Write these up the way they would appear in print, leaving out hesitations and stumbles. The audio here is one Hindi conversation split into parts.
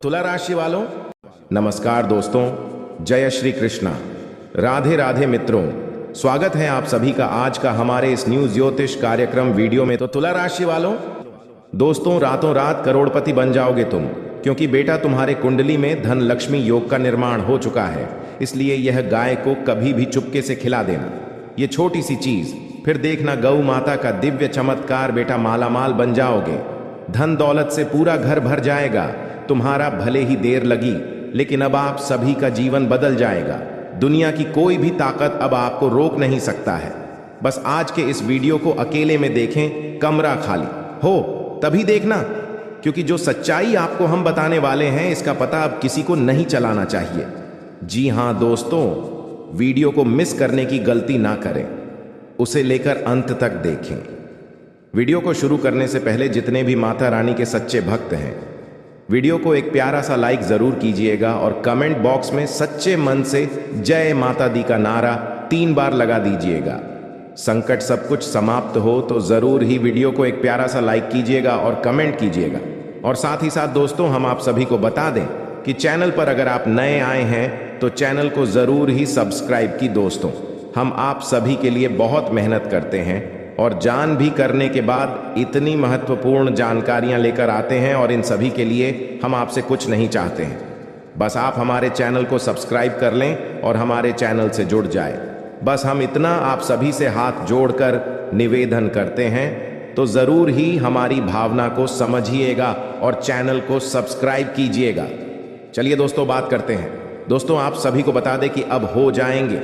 तुला राशि वालों, नमस्कार दोस्तों। जय श्री कृष्णा, राधे राधे मित्रों। स्वागत है आप सभी का आज का हमारे इस न्यूज ज्योतिष कार्यक्रम वीडियो में। तो तुला राशि वालों, दोस्तों रातों रात करोड़पति बन जाओगे तुम, क्योंकि बेटा तुम्हारे कुंडली में धन लक्ष्मी योग का निर्माण हो चुका है। इसलिए यह गाय को कभी भी चुपके से खिला देना, ये छोटी सी चीज, फिर देखना गौ माता का दिव्य चमत्कार, बेटा मालामाल बन जाओगे। धन दौलत से पूरा घर भर जाएगा। तुम्हारा भले ही देर लगी, लेकिन अब आप सभी का जीवन बदल जाएगा। दुनिया की कोई भी ताकत अब आपको रोक नहीं सकता है। बस आज के इस वीडियो को अकेले में देखें, कमरा खाली हो तभी देखना, क्योंकि जो सच्चाई आपको हम बताने वाले हैं इसका पता अब किसी को नहीं चलाना चाहिए। जी हां दोस्तों, वीडियो को मिस करने की गलती ना करें, उसे लेकर अंत तक देखें। वीडियो को शुरू करने से पहले जितने भी माता रानी के सच्चे भक्त हैं, वीडियो को एक प्यारा सा लाइक जरूर कीजिएगा और कमेंट बॉक्स में सच्चे मन से जय माता दी का नारा 3 बार लगा दीजिएगा। संकट सब कुछ समाप्त हो तो जरूर ही वीडियो को एक प्यारा सा लाइक कीजिएगा और कमेंट कीजिएगा। और साथ ही साथ दोस्तों, हम आप सभी को बता दें कि चैनल पर अगर आप नए आए हैं तो चैनल को जरूर ही सब्सक्राइब की। दोस्तों, हम आप सभी के लिए बहुत मेहनत करते हैं और जान भी करने के बाद इतनी महत्वपूर्ण जानकारियां लेकर आते हैं, और इन सभी के लिए हम आपसे कुछ नहीं चाहते हैं। बस आप हमारे चैनल को सब्सक्राइब कर लें और हमारे चैनल से जुड़ जाए। बस हम इतना आप सभी से हाथ जोड़कर निवेदन करते हैं, तो ज़रूर ही हमारी भावना को समझिएगा और चैनल को सब्सक्राइब कीजिएगा। चलिए दोस्तों, बात करते हैं। दोस्तों, आप सभी को बता दें कि अब हो जाएंगे।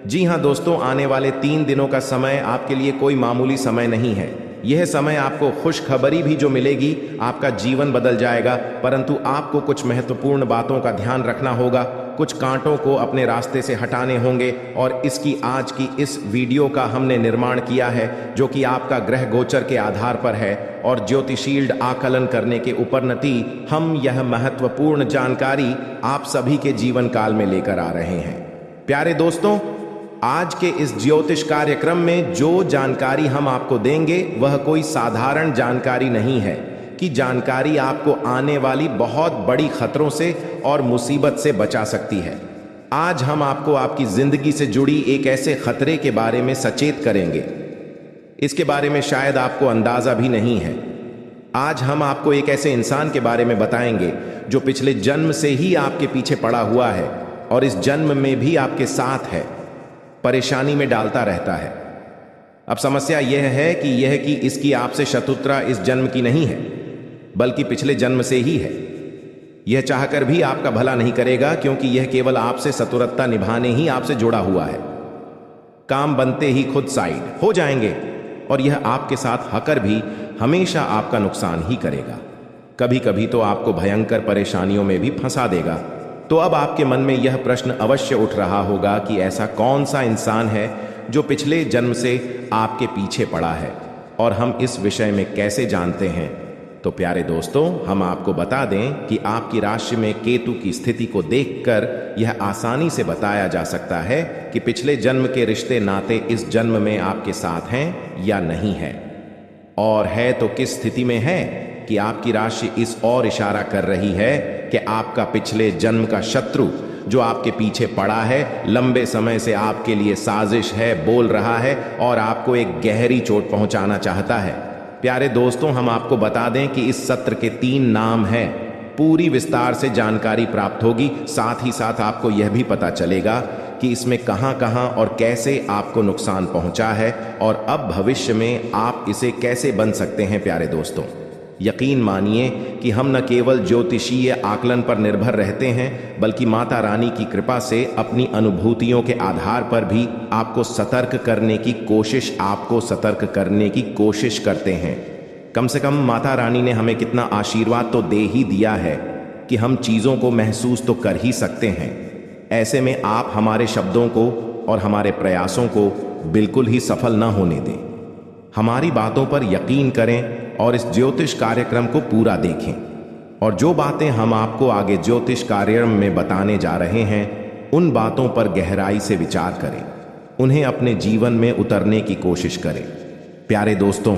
जी हां दोस्तों, आने वाले 3 दिनों का समय आपके लिए कोई मामूली समय नहीं है। यह समय आपको खुशखबरी भी जो मिलेगी, आपका जीवन बदल जाएगा। परंतु आपको कुछ महत्वपूर्ण बातों का ध्यान रखना होगा, कुछ कांटों को अपने रास्ते से हटाने होंगे। और इसकी आज की इस वीडियो का हमने निर्माण किया है, जो कि आपका ग्रह गोचर के आधार पर है और ज्योतिषील्ड आकलन करने के उपरनति हम यह महत्वपूर्ण जानकारी आप सभी के जीवन काल में लेकर आ रहे हैं। प्यारे दोस्तों, आज के इस ज्योतिष कार्यक्रम में जो जानकारी हम आपको देंगे वह कोई साधारण जानकारी नहीं है, कि जानकारी आपको आने वाली बहुत बड़ी खतरों से और मुसीबत से बचा सकती है। आज हम आपको आपकी जिंदगी से जुड़ी एक ऐसे खतरे के बारे में सचेत करेंगे, इसके बारे में शायद आपको अंदाजा भी नहीं है। आज हम आपको एक ऐसे इंसान के बारे में बताएंगे जो पिछले जन्म से ही आपके पीछे पड़ा हुआ है और इस जन्म में भी आपके साथ है, परेशानी में डालता रहता है। अब समस्या यह है कि इसकी आपसे शत्रुता इस जन्म की नहीं है, बल्कि पिछले जन्म से ही है। यह चाहकर भी आपका भला नहीं करेगा, क्योंकि यह केवल आपसे शत्रुता निभाने ही आपसे जुड़ा हुआ है। काम बनते ही खुद साइड हो जाएंगे और यह आपके साथ हकर भी हमेशा आपका नुकसान ही करेगा। कभी कभी तो आपको भयंकर परेशानियों में भी फंसा देगा। तो अब आपके मन में यह प्रश्न अवश्य उठ रहा होगा कि ऐसा कौन सा इंसान है जो पिछले जन्म से आपके पीछे पड़ा है, और हम इस विषय में कैसे जानते हैं। तो प्यारे दोस्तों, हम आपको बता दें कि आपकी राशि में केतु की स्थिति को देखकर यह आसानी से बताया जा सकता है कि पिछले जन्म के रिश्ते नाते इस जन्म में आपके साथ हैं या नहीं है, और है तो किस स्थिति में है, कि आपकी राशि इस ओर इशारा कर रही है कि आपका पिछले जन्म का शत्रु जो आपके पीछे पड़ा है, लंबे समय से आपके लिए साजिश है, बोल रहा है और आपको एक गहरी चोट पहुंचाना चाहता है। प्यारे दोस्तों, हम आपको बता दें कि इस सत्र के 3 नाम हैं। पूरी विस्तार से जानकारी प्राप्त होगी, साथ ही साथ आपको यह भी पता चलेगा कि इसमें कहां कहां और कैसे आपको नुकसान पहुंचा है, और अब भविष्य में आप इसे कैसे बन सकते हैं। प्यारे दोस्तों, यकीन मानिए कि हम न केवल ज्योतिषीय आकलन पर निर्भर रहते हैं, बल्कि माता रानी की कृपा से अपनी अनुभूतियों के आधार पर भी आपको सतर्क करने की कोशिश करते हैं। कम से कम माता रानी ने हमें कितना आशीर्वाद तो दे ही दिया है कि हम चीज़ों को महसूस तो कर ही सकते हैं। ऐसे में आप हमारे शब्दों को और हमारे प्रयासों को बिल्कुल ही सफल न होने दें। हमारी बातों पर यकीन करें और इस ज्योतिष कार्यक्रम को पूरा देखें, और जो बातें हम आपको आगे ज्योतिष कार्यक्रम में बताने जा रहे हैं, उन बातों पर गहराई से विचार करें, उन्हें अपने जीवन में उतरने की कोशिश करें। प्यारे दोस्तों,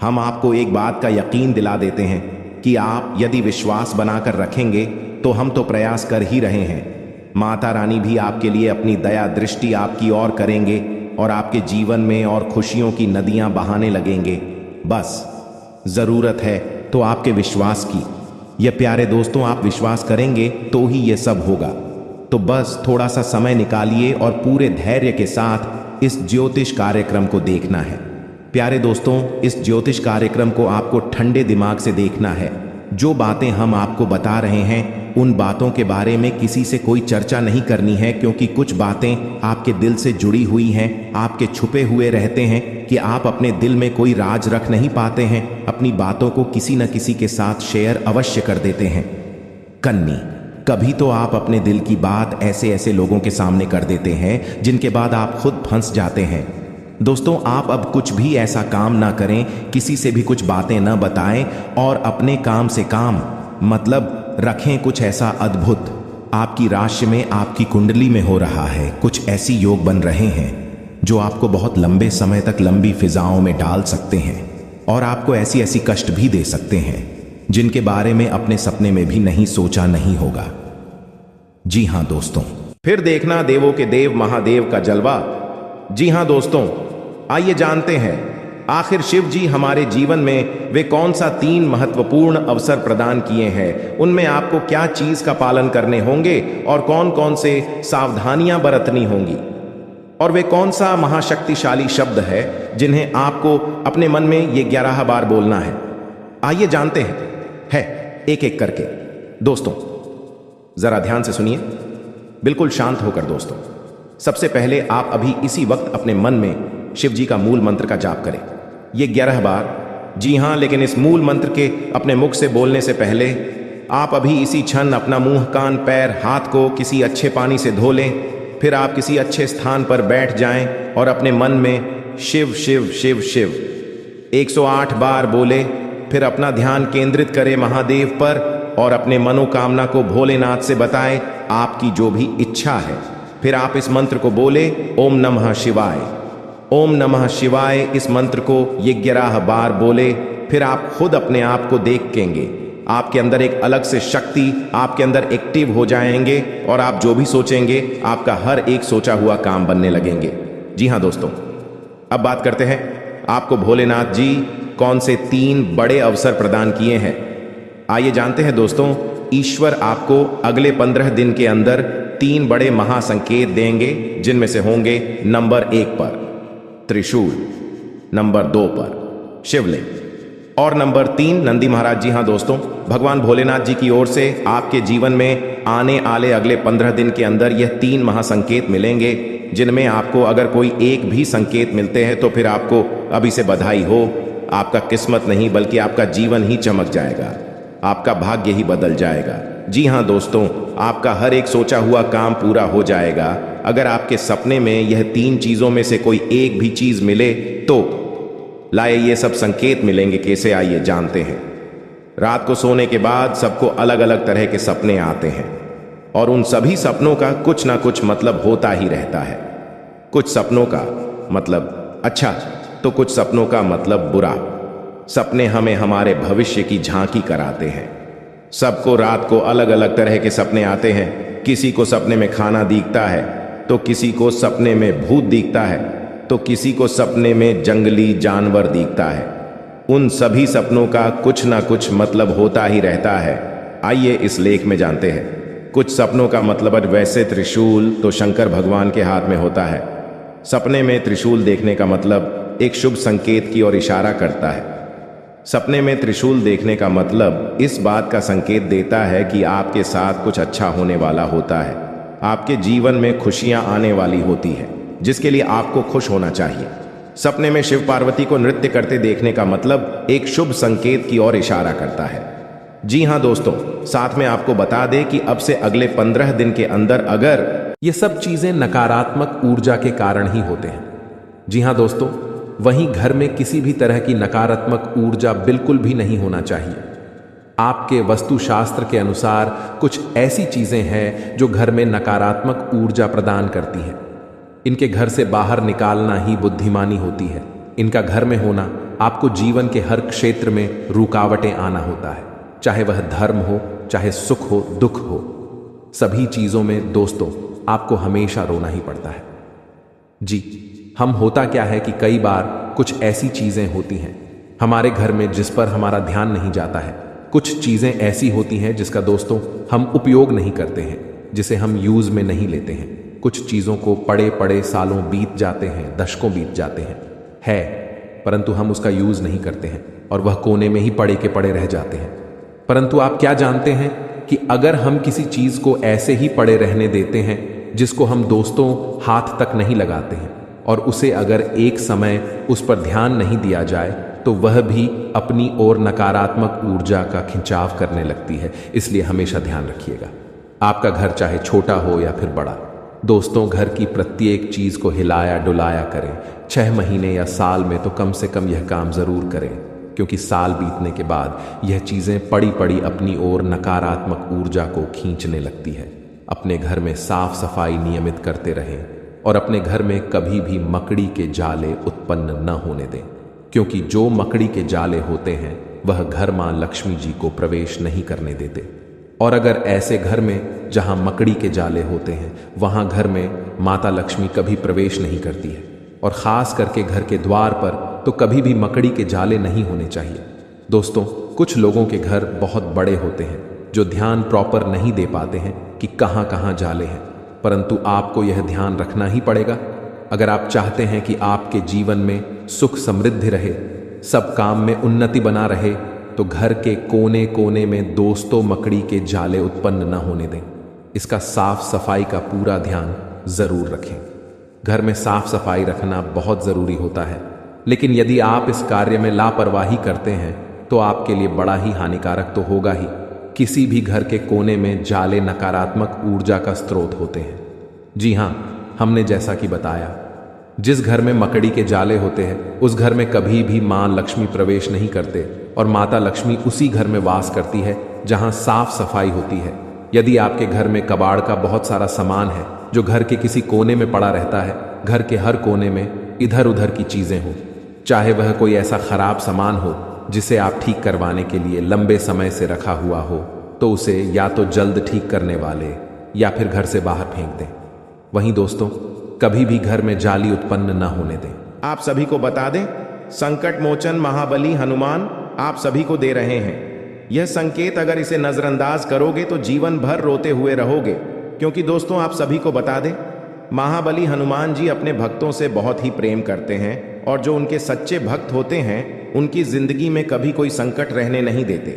हम आपको एक बात का यकीन दिला देते हैं कि आप यदि विश्वास बनाकर रखेंगे तो हम तो प्रयास कर ही रहे हैं। माता रानी भी आपके लिए अपनी दया दृष्टि आपकी ओर करेंगे और आपके जीवन में और खुशियों की नदियां बहाने लगेंगे। बस जरूरत है तो आपके विश्वास की। ये प्यारे दोस्तों, आप विश्वास करेंगे तो ही ये सब होगा। तो बस थोड़ा सा समय निकालिए और पूरे धैर्य के साथ इस ज्योतिष कार्यक्रम को देखना है। प्यारे दोस्तों, इस ज्योतिष कार्यक्रम को आपको ठंडे दिमाग से देखना है। जो बातें हम आपको बता रहे हैं उन बातों के बारे में किसी से कोई चर्चा नहीं करनी है, क्योंकि कुछ बातें आपके दिल से जुड़ी हुई हैं, आपके छुपे हुए रहते हैं कि आप अपने दिल में कोई राज रख नहीं पाते हैं, अपनी बातों को किसी न किसी के साथ शेयर अवश्य कर देते हैं। कन्नी, कभी तो आप अपने दिल की बात ऐसे ऐसे लोगों के सामने कर देते हैं जिनके बाद आप खुद फंस जाते हैं। दोस्तों, आप अब कुछ भी ऐसा काम ना करें, किसी से भी कुछ बातें ना बताएं और अपने काम से काम मतलब रखें। कुछ ऐसा अद्भुत आपकी राशि में, आपकी कुंडली में हो रहा है। कुछ ऐसी योग बन रहे हैं जो आपको बहुत लंबे समय तक लंबी फिजाओं में डाल सकते हैं और आपको ऐसी ऐसी कष्ट भी दे सकते हैं जिनके बारे में अपने सपने में भी नहीं सोचा नहीं होगा। जी हां दोस्तों, फिर देखना देवों के देव महादेव का जलवा। जी हां दोस्तों, आइए जानते हैं आखिर शिव जी हमारे जीवन में वे कौन सा 3 महत्वपूर्ण अवसर प्रदान किए हैं, उनमें आपको क्या चीज का पालन करने होंगे और कौन कौन से सावधानियां बरतनी होंगी, और वे कौन सा महाशक्तिशाली शब्द है जिन्हें आपको अपने मन में ये 11 बार बोलना है। आइए जानते हैं एक एक करके। दोस्तों जरा ध्यान से सुनिए, बिल्कुल शांत होकर। दोस्तों, सबसे पहले आप अभी इसी वक्त अपने मन में शिव जी का मूल मंत्र का जाप करें, ये 11 बार। जी हां, लेकिन इस मूल मंत्र के अपने मुख से बोलने से पहले आप अभी इसी क्षण अपना मुंह, कान, पैर, हाथ को किसी अच्छे पानी से धो लें। फिर आप किसी अच्छे स्थान पर बैठ जाएं और अपने मन में शिव शिव शिव शिव 108 बार बोले। फिर अपना ध्यान केंद्रित करें महादेव पर और अपने मनोकामना को भोलेनाथ से बताएं, आपकी जो भी इच्छा है। फिर आप इस मंत्र को बोले, ओम नमः शिवाय, ओम नमः शिवाय। इस मंत्र को ये 11 बार बोले। फिर आप खुद अपने आप को देखेंगे, आपके अंदर एक अलग से शक्ति आपके अंदर एक्टिव हो जाएंगे और आप जो भी सोचेंगे आपका हर एक सोचा हुआ काम बनने लगेंगे। जी हां दोस्तों, अब बात करते हैं आपको भोलेनाथ जी कौन से 3 बड़े अवसर प्रदान किए हैं। आइए जानते हैं दोस्तों, ईश्वर आपको अगले 15 दिन के अंदर 3 बड़े महासंकेत देंगे, जिनमें से होंगे नंबर 1 पर त्रिशूल, नंबर 2 पर शिवलिंग और नंबर 3 नंदी महाराज। जी हां दोस्तों, भगवान भोलेनाथ जी की ओर से आपके जीवन में आने वाले अगले 15 दिन के अंदर यह 3 महासंकेत मिलेंगे, जिनमें आपको अगर कोई एक भी संकेत मिलते हैं तो फिर आपको अभी से बधाई हो। आपका किस्मत नहीं बल्कि आपका जीवन ही चमक जाएगा, आपका भाग्य ही बदल जाएगा। जी हां दोस्तों, आपका हर एक सोचा हुआ काम पूरा हो जाएगा। अगर आपके सपने में यह 3 चीजों में से कोई एक भी चीज मिले तो लाए ये सब संकेत मिलेंगे। कैसे, आइए जानते हैं। रात को सोने के बाद सबको अलग अलग तरह के सपने आते हैं और उन सभी सपनों का कुछ ना कुछ मतलब होता ही रहता है। कुछ सपनों का मतलब अच्छा तो कुछ सपनों का मतलब बुरा। सपने हमें हमारे भविष्य की झांकी कराते हैं। सबको रात को अलग अलग तरह के सपने आते हैं। किसी को सपने में खाना दिखता है तो किसी को सपने में भूत दिखता है तो किसी को सपने में जंगली जानवर दिखता है। उन सभी सपनों का कुछ ना कुछ मतलब होता ही रहता है। आइए इस लेख में जानते हैं। कुछ सपनों का मतलब वैसे त्रिशूल तो शंकर भगवान के हाथ में होता है। सपने में त्रिशूल देखने का मतलब एक शुभ संकेत की ओर इशारा करता है। सपने में त्रिशूल देखने का मतलब इस बात का संकेत देता है कि आपके साथ कुछ अच्छा होने वाला होता है। आपके जीवन में खुशियां आने वाली होती है, जिसके लिए आपको खुश होना चाहिए। सपने में शिव पार्वती को नृत्य करते देखने का मतलब एक शुभ संकेत की ओर इशारा करता है। जी हां दोस्तों, साथ में आपको बता दें कि अब से अगले 15 दिन के अंदर अगर ये सब चीजें नकारात्मक ऊर्जा के कारण ही होते हैं। जी हां दोस्तों, वहीं घर में किसी भी तरह की नकारात्मक ऊर्जा बिल्कुल भी नहीं होना चाहिए। आपके वास्तुशास्त्र के अनुसार कुछ ऐसी चीजें हैं जो घर में नकारात्मक ऊर्जा प्रदान करती हैं। इनके घर से बाहर निकालना ही बुद्धिमानी होती है। इनका घर में होना आपको जीवन के हर क्षेत्र में रुकावटें आना होता है। चाहे वह धर्म हो, चाहे सुख हो, दुख हो, सभी चीजों में दोस्तों आपको हमेशा रोना ही पड़ता है। जी हम होता क्या है कि कई बार कुछ ऐसी चीजें होती हैं हमारे घर में जिस पर हमारा ध्यान नहीं जाता है। कुछ चीजें ऐसी होती हैं जिसका दोस्तों हम उपयोग नहीं करते हैं, जिसे हम यूज में नहीं लेते हैं। कुछ चीजों को पड़े पड़े सालों बीत जाते हैं, दशकों बीत जाते हैं परंतु हम उसका यूज नहीं करते हैं और वह कोने में ही पड़े के पड़े रह जाते हैं। परंतु आप क्या जानते हैं कि अगर हम किसी चीज को ऐसे ही पड़े रहने देते हैं जिसको हम दोस्तों हाथ तक नहीं लगाते हैं और उसे अगर एक समय उस पर ध्यान नहीं दिया जाए तो वह भी अपनी ओर नकारात्मक ऊर्जा का खिंचाव करने लगती है। इसलिए हमेशा ध्यान रखिएगा, आपका घर चाहे छोटा हो या फिर बड़ा, दोस्तों घर की प्रत्येक चीज को हिलाया डुलाया करें। 6 महीने या साल में तो कम से कम यह काम जरूर करें, क्योंकि साल बीतने के बाद यह चीजें पड़ी पड़ी अपनी ओर नकारात्मक ऊर्जा को खींचने लगती है। अपने घर में साफ सफाई नियमित करते रहें और अपने घर में कभी भी मकड़ी के जाले उत्पन्न न होने दें, क्योंकि जो मकड़ी के जाले होते हैं वह घर मां लक्ष्मी जी को प्रवेश नहीं करने देते। और अगर ऐसे घर में जहां मकड़ी के जाले होते हैं वहां घर में माता लक्ष्मी कभी प्रवेश नहीं करती है, और खास करके घर के द्वार पर तो कभी भी मकड़ी के जाले नहीं होने चाहिए। दोस्तों कुछ लोगों के घर बहुत बड़े होते हैं जो ध्यान प्रॉपर नहीं दे पाते हैं कि कहां कहां जाले हैं, परंतु आपको यह ध्यान रखना ही पड़ेगा। अगर आप चाहते हैं कि आपके जीवन में सुख समृद्धि रहे, सब काम में उन्नति बना रहे, तो घर के कोने कोने में दोस्तों मकड़ी के जाले उत्पन्न न होने दें। इसका साफ सफाई का पूरा ध्यान जरूर रखें। घर में साफ सफाई रखना बहुत जरूरी होता है, लेकिन यदि आप इस कार्य में लापरवाही करते हैं तो आपके लिए बड़ा ही हानिकारक तो होगा ही। किसी भी घर के कोने में जाले नकारात्मक ऊर्जा का स्रोत होते हैं। जी हां, हमने जैसा कि बताया, जिस घर में मकड़ी के जाले होते हैं उस घर में कभी भी मां लक्ष्मी प्रवेश नहीं करते, और माता लक्ष्मी उसी घर में वास करती है जहां साफ सफाई होती है। यदि आपके घर में कबाड़ का बहुत सारा सामान है जो घर के किसी कोने में पड़ा रहता है, घर के हर कोने में इधर उधर की चीजें हो, चाहे वह कोई ऐसा खराब सामान हो जिसे आप ठीक करवाने के लिए लंबे समय से रखा हुआ हो, तो उसे या तो जल्द ठीक करने वाले या फिर घर से बाहर फेंक दें। वहीं दोस्तों कभी भी घर में जाली उत्पन्न न होने दें। आप सभी को बता दें, संकट मोचन महाबली हनुमान आप सभी को दे रहे हैं यह संकेत। अगर इसे नजरअंदाज करोगे तो जीवन भर रोते हुए रहोगे, क्योंकि दोस्तों आप सभी को बता दें, महाबली हनुमान जी अपने भक्तों से बहुत ही प्रेम करते हैं, और जो उनके सच्चे भक्त होते हैं उनकी जिंदगी में कभी कोई संकट रहने नहीं देते।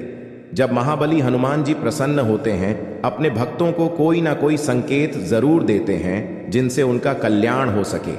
जब महाबली हनुमान जी प्रसन्न होते हैं, अपने भक्तों को कोई ना कोई संकेत जरूर देते हैं जिनसे उनका कल्याण हो सके,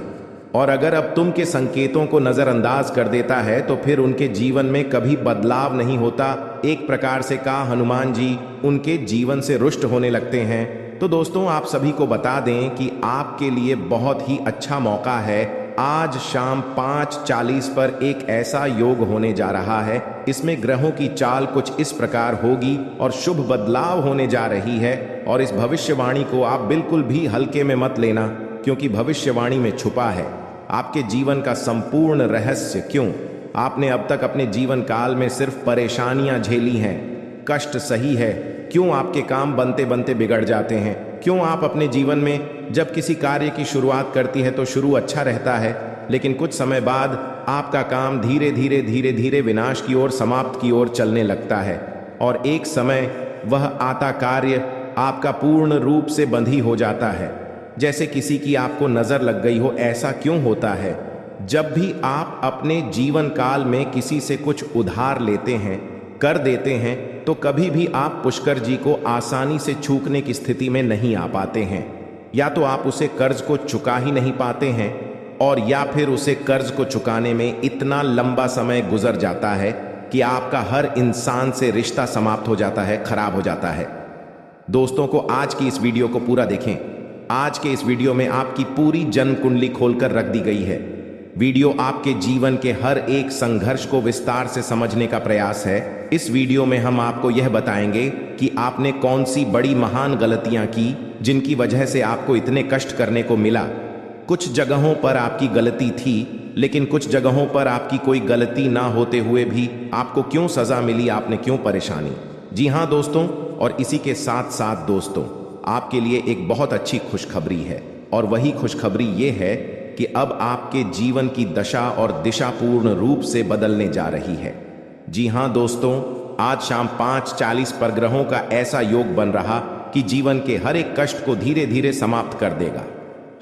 और अगर अब तुम के संकेतों को नजरअंदाज कर देता है तो फिर उनके जीवन में कभी बदलाव नहीं होता। एक प्रकार से कहा हनुमान जी उनके जीवन से रुष्ट होने लगते हैं। तो दोस्तों आप सभी को बता दें कि आपके लिए बहुत ही अच्छा मौका है। आज शाम 5:40 पर एक ऐसा योग होने जा रहा है, इसमें ग्रहों की चाल कुछ इस प्रकार होगी और शुभ बदलाव होने जा रही है। और इस भविष्यवाणी को आप बिल्कुल भी हल्के में मत लेना, क्योंकि भविष्यवाणी में छुपा है आपके जीवन का संपूर्ण रहस्य। क्यों आपने अब तक अपने जीवन काल में सिर्फ परेशानियां झेली हैं, कष्ट सही है, क्यों आपके काम बनते बनते बिगड़ जाते हैं, क्यों आप अपने जीवन में जब किसी कार्य की शुरुआत करती है तो शुरू अच्छा रहता है, लेकिन कुछ समय बाद आपका काम धीरे धीरे धीरे धीरे विनाश की ओर, समाप्त की ओर चलने लगता है, और एक समय वह आता कार्य आपका पूर्ण रूप से बंद ही हो जाता है, जैसे किसी की आपको नजर लग गई हो। ऐसा क्यों होता है? जब भी आप अपने जीवन काल में किसी से कुछ उधार लेते हैं, कर देते हैं, तो कभी भी आप पुष्कर जी को आसानी से चूकने की स्थिति में नहीं आ पाते हैं। या तो आप उसे कर्ज को चुका ही नहीं पाते हैं, और या फिर उसे कर्ज को चुकाने में इतना लंबा समय गुजर जाता है कि आपका हर इंसान से रिश्ता समाप्त हो जाता है, खराब हो जाता है। दोस्तों को आज की इस वीडियो को पूरा देखें। आज के इस वीडियो में आपकी पूरी जन्म कुंडली खोलकर रख दी गई है। वीडियो आपके जीवन के हर एक संघर्ष को विस्तार से समझने का प्रयास है। इस वीडियो में हम आपको यह बताएंगे कि आपने कौन सी बड़ी महान गलतियां की जिनकी वजह से आपको इतने कष्ट करने को मिला। कुछ जगहों पर आपकी गलती थी, लेकिन कुछ जगहों पर आपकी कोई गलती ना होते हुए भी आपको क्यों सजा मिली, आपने क्यों परेशानी। जी हाँ दोस्तों, और इसी के साथ साथ दोस्तों, आपके लिए एक बहुत अच्छी खुशखबरी है। और वही खुशखबरी ये है कि अब आपके जीवन की दशा और दिशा पूर्ण रूप से बदलने जा रही है। जी हाँ दोस्तों, आज शाम 5:40 पर ग्रहों का ऐसा योग बन रहा कि जीवन के हर एक कष्ट को धीरे धीरे समाप्त कर देगा।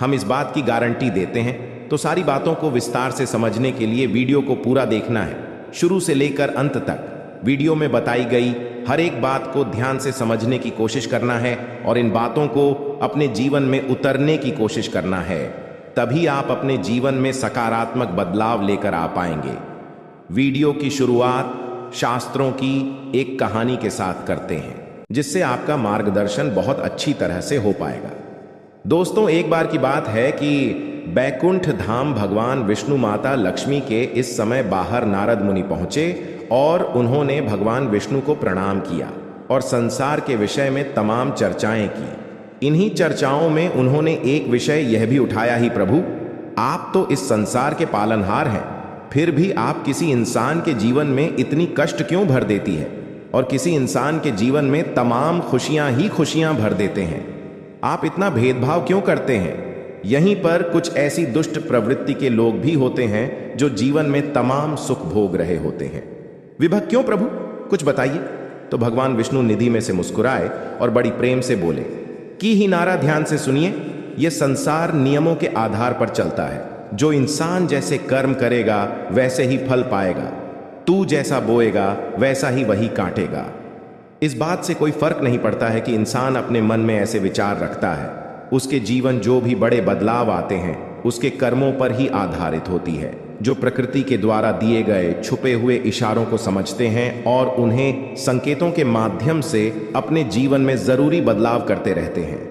हम इस बात की गारंटी देते हैं। तो सारी बातों को विस्तार से समझने के लिए वीडियो को पूरा देखना है, शुरू से लेकर अंत तक। वीडियो में बताई गई हर एक बात को ध्यान से समझने की कोशिश करना है और इन बातों को अपने जीवन में उतरने की कोशिश करना है। तभी आप अपने जीवन में सकारात्मक बदलाव लेकर आ पाएंगे। वीडियो की शुरुआत शास्त्रों की एक कहानी के साथ करते हैं, जिससे आपका मार्गदर्शन बहुत अच्छी तरह से हो पाएगा। दोस्तों, एक बार की बात है कि बैकुंठ धाम भगवान विष्णु माता लक्ष्मी के इस समय बाहर नारद मुनि पहुंचे और उन्होंने भगवान विष्णु को प्रणाम किया और संसार के विषय में तमाम चर्चाएं की। इन्हीं चर्चाओं में उन्होंने एक विषय यह भी उठाया ही, प्रभु आप तो इस संसार के पालनहार हैं, फिर भी आप किसी इंसान के जीवन में इतनी कष्ट क्यों भर देती है और किसी इंसान के जीवन में तमाम खुशियां ही खुशियां भर देते हैं। आप इतना भेदभाव क्यों करते हैं? यहीं पर कुछ ऐसी दुष्ट प्रवृत्ति के लोग भी होते हैं जो जीवन में तमाम सुख भोग रहे होते हैं। विभक्त क्यों प्रभु, कुछ बताइए। तो भगवान विष्णु निधि में से मुस्कुराए और बड़ी प्रेम से बोले कि ही नारा, ध्यान से सुनिए। यह संसार नियमों के आधार पर चलता है। जो इंसान जैसे कर्म करेगा वैसे ही फल पाएगा। तू जैसा बोएगा वैसा ही वही काटेगा। इस बात से कोई फर्क नहीं पड़ता है कि इंसान अपने मन में ऐसे विचार रखता है। उसके जीवन जो भी बड़े बदलाव आते हैं उसके कर्मों पर ही आधारित होती है, जो प्रकृति के द्वारा दिए गए छुपे हुए इशारों को समझते हैं और उन्हें संकेतों के माध्यम से अपने जीवन में जरूरी बदलाव करते रहते हैं,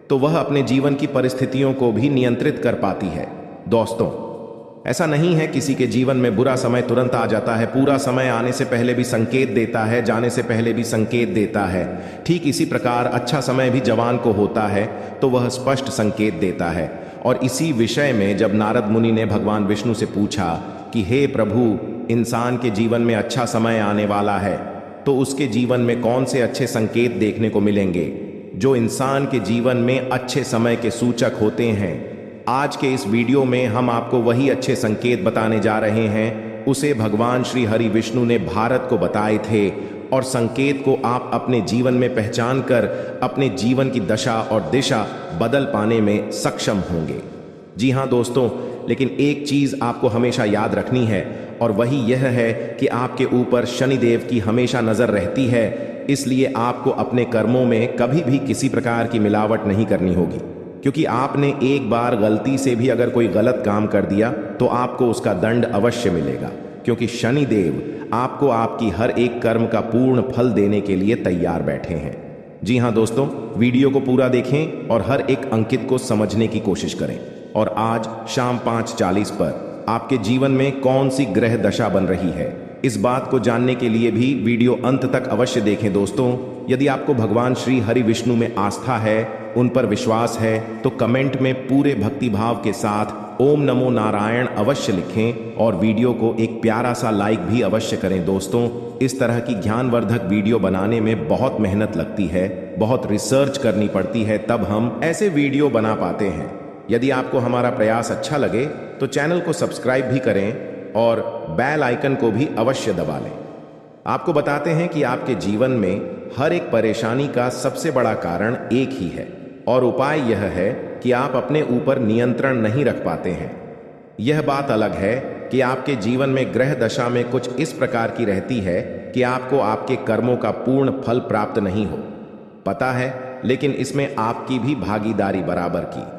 तो वह अपने जीवन की परिस्थितियों को भी नियंत्रित कर पाती है। दोस्तों, ऐसा नहीं है किसी के जीवन में बुरा समय तुरंत आ जाता है। पूरा समय आने से पहले भी संकेत देता है, जाने से पहले भी संकेत देता है। ठीक इसी प्रकार अच्छा समय भी जवान को होता है तो वह स्पष्ट संकेत देता है। और इसी विषय में जब नारद मुनि ने भगवान विष्णु से पूछा कि हे प्रभु, इंसान के जीवन में अच्छा समय आने वाला है तो उसके जीवन में कौन से अच्छे संकेत देखने को मिलेंगे जो इंसान के जीवन में अच्छे समय के सूचक होते हैं। आज के इस वीडियो में हम आपको वही अच्छे संकेत बताने जा रहे हैं। उसे भगवान श्री हरि विष्णु ने भारत को बताए थे और संकेत को आप अपने जीवन में पहचान कर अपने जीवन की दशा और दिशा बदल पाने में सक्षम होंगे। जी हाँ दोस्तों, लेकिन एक चीज आपको हमेशा याद रखनी है और वही यह है कि आपके ऊपर शनिदेव की हमेशा नजर रहती है। इसलिए आपको अपने कर्मों में कभी भी किसी प्रकार की मिलावट नहीं करनी होगी, क्योंकि आपने एक बार गलती से भी अगर कोई गलत काम कर दिया तो आपको उसका दंड अवश्य मिलेगा, क्योंकि शनिदेव आपको आपकी हर एक कर्म का पूर्ण फल देने के लिए तैयार बैठे हैं। जी हाँ दोस्तों, वीडियो को पूरा देखें और हर एक अंकित को समझने की कोशिश करें। और आज शाम 5:40 पर आपके जीवन में कौन सी ग्रह दशा बन रही है, इस बात को जानने के लिए भी वीडियो अंत तक अवश्य देखें। दोस्तों, यदि आपको भगवान श्री हरि विष्णु में आस्था है, उन पर विश्वास है, तो कमेंट में पूरे भक्ति भाव के साथ ओम नमो नारायण अवश्य लिखें और वीडियो को एक प्यारा सा लाइक भी अवश्य करें। दोस्तों, इस तरह की ज्ञानवर्धक वीडियो बनाने में बहुत मेहनत लगती है, बहुत रिसर्च करनी पड़ती है, तब हम ऐसे वीडियो बना पाते हैं। यदि आपको हमारा प्रयास अच्छा लगे तो चैनल को सब्सक्राइब भी करें और बेल आइकन को भी अवश्य दबा लें। आपको बताते हैं कि आपके जीवन में हर एक परेशानी का सबसे बड़ा कारण एक ही है और उपाय यह है कि आप अपने ऊपर नियंत्रण नहीं रख पाते हैं। यह बात अलग है कि आपके जीवन में ग्रह दशा में कुछ इस प्रकार की रहती है कि आपको आपके कर्मों का पूर्ण फल प्राप्त नहीं हो पता है, लेकिन इसमें आपकी भी भागीदारी बराबर की।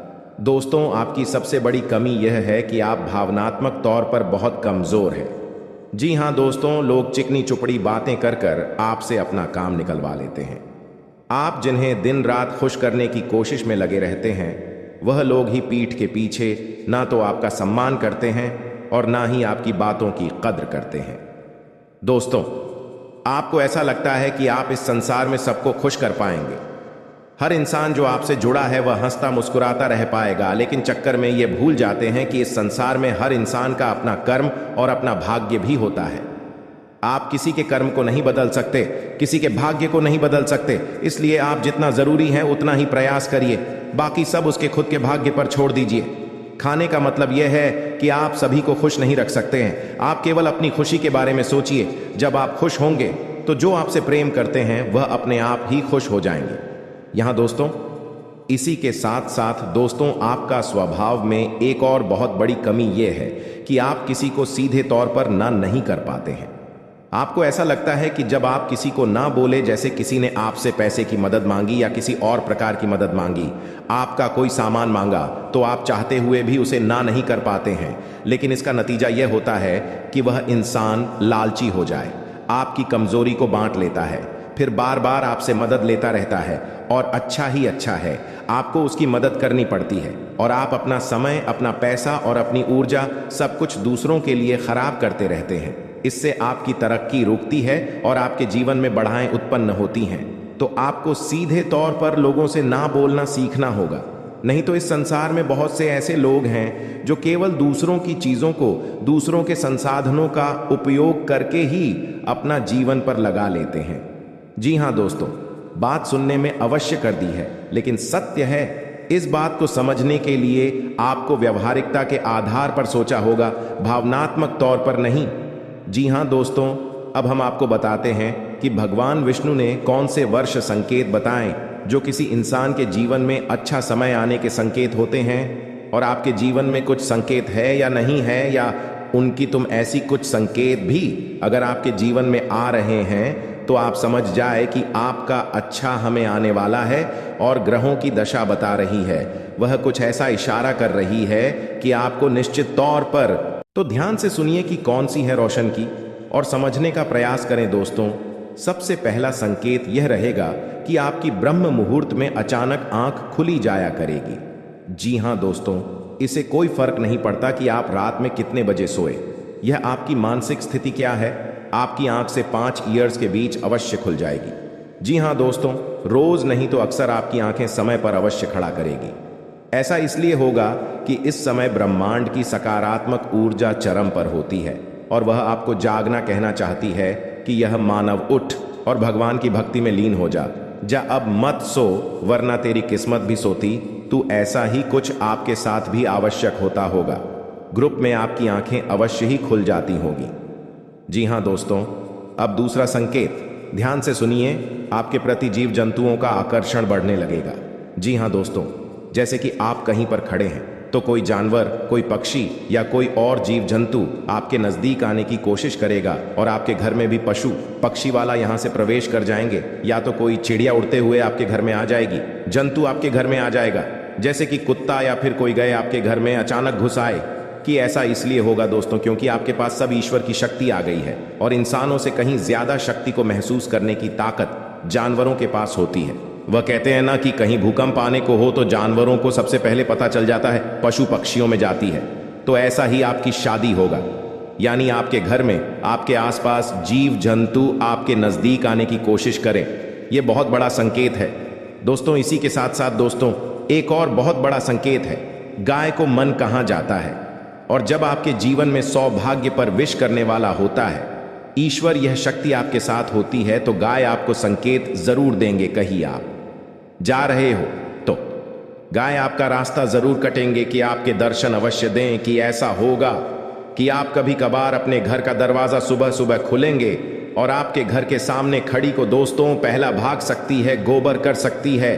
दोस्तों, आपकी सबसे बड़ी कमी यह है कि आप भावनात्मक तौर पर बहुत कमजोर हैं। जी हाँ दोस्तों, लोग चिकनी चुपड़ी बातें कर कर आपसे अपना काम निकलवा लेते हैं। आप जिन्हें दिन रात खुश करने की कोशिश में लगे रहते हैं, वह लोग ही पीठ के पीछे ना तो आपका सम्मान करते हैं और ना ही आपकी बातों की कद्र करते हैं। दोस्तों, आपको ऐसा लगता है कि आप इस संसार में सबको खुश कर पाएंगे। हर इंसान जो आपसे जुड़ा है वह हंसता मुस्कुराता रह पाएगा, लेकिन चक्कर में ये भूल जाते हैं कि इस संसार में हर इंसान का अपना कर्म और अपना भाग्य भी होता है। आप किसी के कर्म को नहीं बदल सकते, किसी के भाग्य को नहीं बदल सकते, इसलिए आप जितना जरूरी है उतना ही प्रयास करिए, बाकी सब उसके खुद के भाग्य पर छोड़ दीजिए। खाने का मतलब यह है कि आप सभी को खुश नहीं रख सकते हैं, आप केवल अपनी खुशी के बारे में सोचिए। जब आप खुश होंगे तो जो आपसे प्रेम करते हैं वह अपने आप ही खुश हो जाएंगे। यहां दोस्तों, इसी के साथ साथ दोस्तों, आपका स्वभाव में एक और बहुत बड़ी कमी यह है कि आप किसी को सीधे तौर पर ना नहीं कर पाते हैं। आपको ऐसा लगता है कि जब आप किसी को ना बोले, जैसे किसी ने आपसे पैसे की मदद मांगी या किसी और प्रकार की मदद मांगी, आपका कोई सामान मांगा, तो आप चाहते हुए भी उसे ना नहीं कर पाते हैं। लेकिन इसका नतीजा यह होता है कि वह इंसान लालची हो जाए, आपकी कमजोरी को बांट लेता है, फिर बार बार आपसे मदद लेता रहता है, और अच्छा ही अच्छा है, आपको उसकी मदद करनी पड़ती है, और आप अपना समय, अपना पैसा और अपनी ऊर्जा सब कुछ दूसरों के लिए खराब करते रहते हैं। इससे आपकी तरक्की रुकती है और आपके जीवन में बाधाएं उत्पन्न होती हैं। तो आपको सीधे तौर पर लोगों से ना बोलना सीखना होगा, नहीं तो इस संसार में बहुत से ऐसे लोग हैं जो केवल दूसरों की चीजों को, दूसरों के संसाधनों का उपयोग करके ही अपना जीवन पर लगा लेते हैं। जी हाँ दोस्तों, बात सुनने में अवश्य कर दी है, लेकिन सत्य है। इस बात को समझने के लिए आपको व्यवहारिकता के आधार पर सोचा होगा, भावनात्मक तौर पर नहीं। जी हाँ दोस्तों, अब हम आपको बताते हैं कि भगवान विष्णु ने कौन से वर्ष संकेत बताएं जो किसी इंसान के जीवन में अच्छा समय आने के संकेत होते हैं। और आपके जीवन में कुछ संकेत है या नहीं है, या उनकी तुम ऐसी कुछ संकेत भी अगर आपके जीवन में आ रहे हैं, तो आप समझ जाए कि आपका अच्छा हमें आने वाला है। और ग्रहों की दशा बता रही है, वह कुछ ऐसा इशारा कर रही है कि आपको निश्चित तौर पर। तो ध्यान से सुनिए कि कौन सी है रोशन की, और समझने का प्रयास करें दोस्तों। सबसे पहला संकेत यह रहेगा कि आपकी ब्रह्म मुहूर्त में अचानक आंख खुली जाया करेगी। जी हां दोस्तों, इसे कोई फर्क नहीं पड़ता कि आप रात में कितने बजे सोए, यह आपकी मानसिक स्थिति क्या है, आपकी आंख से 5 ईयर्स के बीच अवश्य खुल जाएगी। जी हां दोस्तों, रोज नहीं तो अक्सर आपकी आंखें समय पर अवश्य खड़ा करेगी। ऐसा इसलिए होगा कि इस समय ब्रह्मांड की सकारात्मक ऊर्जा चरम पर होती है, और वह आपको जागना कहना चाहती है कि यह मानव, उठ और भगवान की भक्ति में लीन हो जा। अब मत सो, वरना तेरी किस्मत भी सोती। तू ऐसा ही कुछ आपके साथ भी आवश्यक होता होगा। ग्रुप में आपकी आंखें अवश्य ही खुल जाती होगी। जी हां दोस्तों, अब दूसरा संकेत, ध्यान से सुनिए। आपके प्रति जीव जंतुओं का आकर्षण बढ़ने लगेगा। जी हां दोस्तों, जैसे कि आप कहीं पर खड़े हैं तो कोई जानवर, कोई पक्षी या कोई और जीव जंतु आपके नजदीक आने की कोशिश करेगा, और आपके घर में भी पशु पक्षी वाला यहां से प्रवेश कर जाएंगे, या तो कोई चिड़िया उड़ते हुए आपके घर में आ जाएगी, जंतु आपके घर में आ जाएगा, जैसे कि कुत्ता या फिर कोई गए आपके घर में अचानक घुस आए। कि ऐसा इसलिए होगा दोस्तों क्योंकि आपके पास सब ईश्वर की शक्ति आ गई है, और इंसानों से कहीं ज्यादा शक्ति को महसूस करने की ताकत जानवरों के पास होती है। वह कहते हैं ना कि कहीं भूकंप आने को हो तो जानवरों को सबसे पहले पता चल जाता है, पशु पक्षियों में जाती है। तो ऐसा ही आपकी शादी होगा, यानी आपके घर में, आपके आसपास जीव जंतु आपके नजदीक आने की कोशिश करें। यह बहुत बड़ा संकेत है दोस्तों। इसी के साथ साथ दोस्तों, एक और बहुत बड़ा संकेत है, गाय को मन कहां जाता है। और जब आपके जीवन में सौभाग्य पर विश करने वाला होता है ईश्वर, यह शक्ति आपके साथ होती है, तो गाय आपको संकेत जरूर देंगे। कहीं आप जा रहे हो तो गाय आपका रास्ता जरूर कटेंगे कि आपके दर्शन अवश्य दें। कि ऐसा होगा कि आप कभी कभार अपने घर का दरवाजा सुबह सुबह खुलेंगे, और आपके घर के सामने खड़ी को दोस्तों पहला भाग सकती है, गोबर कर सकती है।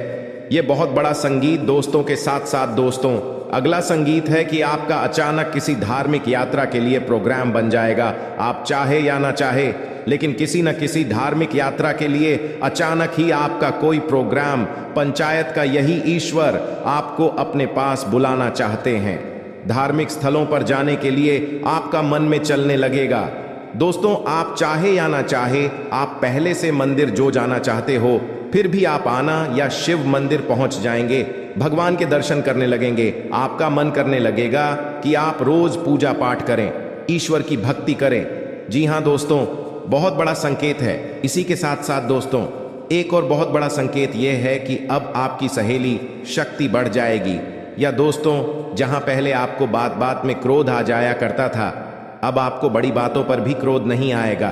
यह बहुत बड़ा संगीत दोस्तों के साथ साथ दोस्तों, अगला संगीत है कि आपका अचानक किसी धार्मिक यात्रा के लिए प्रोग्राम बन जाएगा। आप चाहे या ना चाहे, लेकिन किसी न किसी धार्मिक यात्रा के लिए अचानक ही आपका कोई प्रोग्राम, पंचायत का यही ईश्वर आपको अपने पास बुलाना चाहते हैं। धार्मिक स्थलों पर जाने के लिए आपका मन में चलने लगेगा। दोस्तों, आप चाहे या ना चाहे, आप पहले से मंदिर जो जाना चाहते हो, फिर भी आप आना या शिव मंदिर पहुंच जाएंगे, भगवान के दर्शन करने लगेंगे। आपका मन करने लगेगा कि आप रोज पूजा पाठ करें, ईश्वर की भक्ति करें। जी हां दोस्तों, बहुत बड़ा संकेत है। इसी के साथ साथ दोस्तों, एक और बहुत बड़ा संकेत यह है कि अब आपकी सहेली शक्ति बढ़ जाएगी। या दोस्तों, जहां पहले आपको बात बात में क्रोध आ जाया करता था, अब आपको बड़ी बातों पर भी क्रोध नहीं आएगा।